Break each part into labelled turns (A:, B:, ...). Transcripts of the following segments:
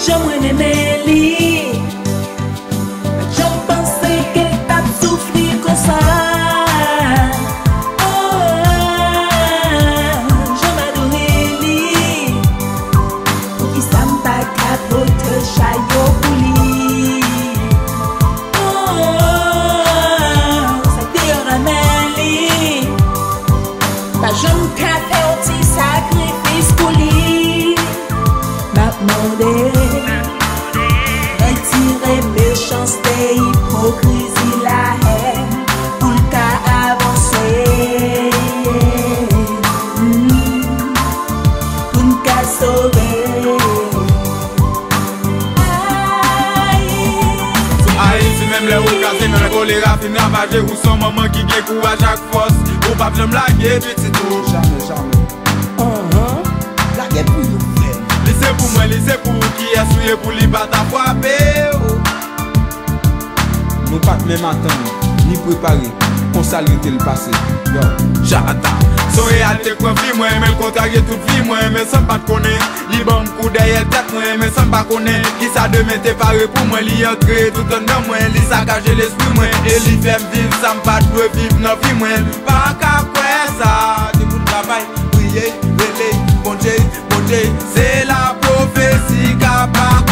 A: j'aimerais m'aimer lui. J'en pensais qu'elle t'a souffert comme ça. Je m'adorais lui. Pour qui ça me pas capote chaillot pour lui. Ça t'ira m'aimer. Pas j'aime qu'à faire petit sacrifice pour lui. M'a demandé retirer méchanceté, hypocrisie, la haine pour le cas avancer, pour le cas sauver.
B: Haïti même les occasions, même les choléra fin ravagé ou son maman qui gagne courage à force. Ou pas me blaguer petit tout.
C: Jamais. Blaguer pour nous.
B: Laissez pour moi, laissez pour qui est souillé pour les battre à frapper.
C: Nous pas même attendre, ni préparer, pour saluer le passé.
B: J'attends. Son réalité quoi vie moi, mais le contraire toute vie moi, mais sans pas connaître. Li bon coup derrière tête moi, mais sans pas connaître. Qui ça demain t'es paré pour moi, li entrer tout en dans moi, li saccager l'esprit moi, et li fait vivre sans pas de vivre dans vie moi. Pas qu'à quoi ça, du coup travail, prier, veiller, bon Dieu, c'est la prophétie qu'a pas compris.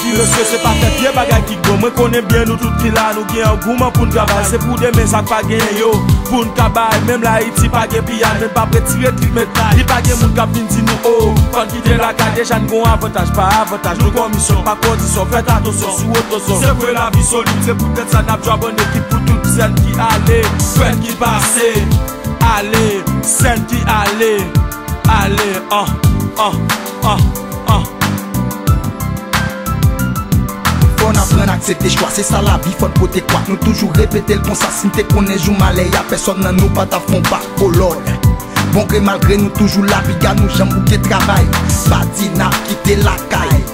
D: Monsieur, c'est pas fait bien bagay qui go. Moi connais bien nous tout qui là, nous gen engouement pour nous travailler. C'est pour demain ça pas gen yo. Pour nous travailler, même la Haïti pas gen pillage, même pas retirer tout mettre. Il pas gen moun k'ap vinn di nous oh. Quand quitter la carte déjà nous avantage pas avantage. Nous commission pas condition, faites attention sur autre son. C'est pour la vie solide, c'est peut-être ça n'a pas bonne équipe pour toutes celles qui allait, faites qui passer. Allez, celles qui allait. Allez,
E: Faut apprendre à accepter choix, c'est ça la vie, faut côté quoi. Nous toujours répéter le constat, si t'es qu'on est jour malais, y'a personne dans nous pas ta fond pas, oh lord. Bon gré malgré nous toujours là, piga nous j'aime bouquet travail. Badi n'a quitté la caille,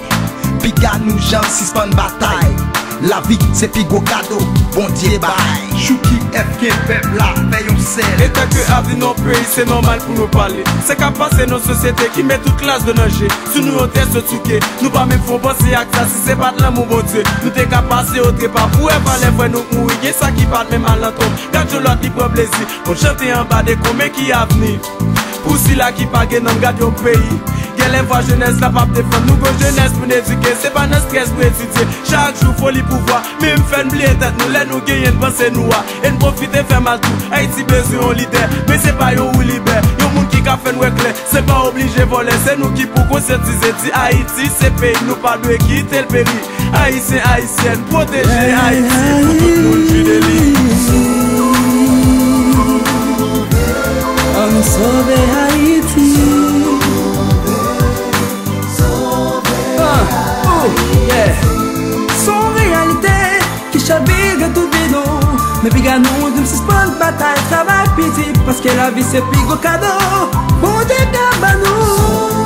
E: piga nous j'aime suspend bataille. La vie c'est pigo cadeau, bon Dieu bye. Chouki FK peuple là, payons sel.
D: Et tant que avenir nos pays, c'est normal pour nous parler. C'est qu'à passer nos sociétés qui met toute classe de danger. Si nous on teste de truquer, nous pas même faut penser à ça. Si c'est pas de l'amour, bon Dieu, nous t'es qu'à passer au trépas. Pour les vrais nous mourir, y'a ça qui parle même à l'entombe. Quand je l'autre qui prend plaisir, on chante en bas des combats qui a venu. Pour si là qui pague, non garde au pays. Y'a les voix jeunesse, la pape défendre. Nous go jeunesse pour éduquer, c'est pas notre stress pour étudier. Chaque jour, faut les pouvoir. Même faire oublier tête, nous les nous gagner, penser nous à. Et nous profiter, faire mal tout. Haïti besoin, on leader. Mais c'est pas yon ou libère. Yon moun qui ka fait nous éclair. C'est pas obligé voler, c'est nous qui pour conscientiser. Dit Haïti, c'est pays, nous pas de quitter le pays. Haïtien, haïtienne, protéger Haïti. Pour tout le monde, je délie.
A: On sauve Haïti. Son réalité qui chavire tout bidon. Mais puis nous nous suspend bataille, travail pitié. Parce que la vie c'est plus gros cadeau. Bon Dieu, nous.